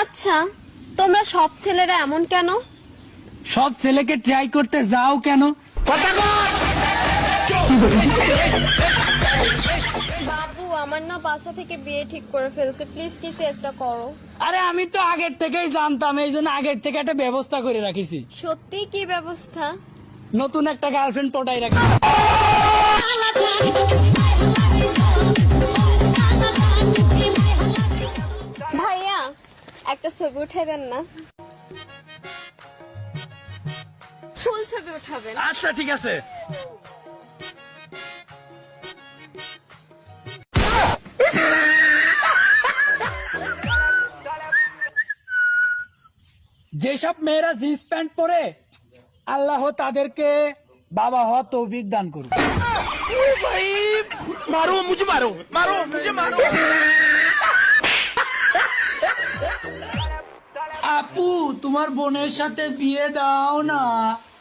আচ্ছা, তোমরা সব ছেলেরা এমন কেন? সব ছেলেকে ট্রাই করতে যাও কেন? বাবু, আমার না বাসা থেকে বিয়ে ঠিক করে ফেলছে, প্লিজ কিছু একটা করো। আরে আমি তো আগের থেকেই জানতাম, এই জন্য আগের থেকে একটা ব্যবস্থা করে রাখিছি। সত্যি? কি ব্যবস্থা? নতুন একটা গার্লফ্রেন্ড পটাই রাখি। ভাইয়া, একটা ছবি উঠাই দেন না। ফুল ছবি উঠাবেন। আচ্ছা ঠিক আছে। যেসব মেয়েরা জিন্স প্যান্ট পরে, আল্লাহ তাদেরকে বাবা হওয়া তৌফিক দান করুন। मारो मुझे मारो मारो मुझे मारो। আপু, তোমার বোনের সাথে বিয়ে দাও না।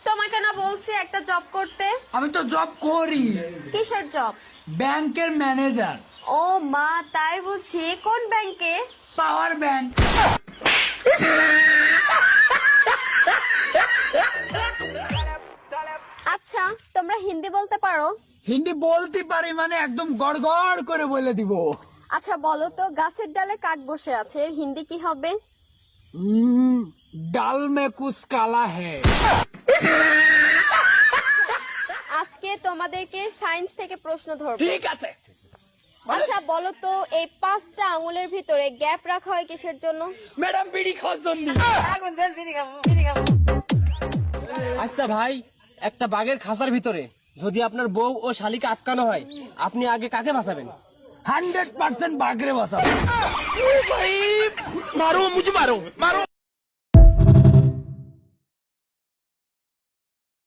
তোমাকে না বলছি একটা জব করতে? আমি তো জব করি, কিসের জব? ব্যাংকের ম্যানেজার। ও মা, তাই বুঝি? কোন ব্যাংকে? Power bank. আচ্ছা, তোমরা হিন্দি বলতে পারো? হিন্দি বলতে পারি মানে একদম গড় গড় করে বলে দিব। আচ্ছা বলো তো, গাছের ডালে কাক বসে আছে, এর হিন্দি কি হবে? ডাল মে কুছ কালা হ্যায়। আজকে তোমাদেরকে সায়েন্স থেকে প্রশ্ন ধরবো। ঠিক আছে। আচ্ছা বলো তো, এই 5টা আঙুলের ভিতরে গ্যাপ রাখা হয় কিসের জন্য? ম্যাডাম বিড়ি খাওয়ার জন্য। আচ্ছা ভাই, একটা বাঘের খাঁচার ভিতরে যদি আপনার বউ ও শালিকে আটকানো হয়, আপনি আগে কাকে বাঁচাবেন? 100% বাগরে বসাবো। मारो मुझे मारो मारो।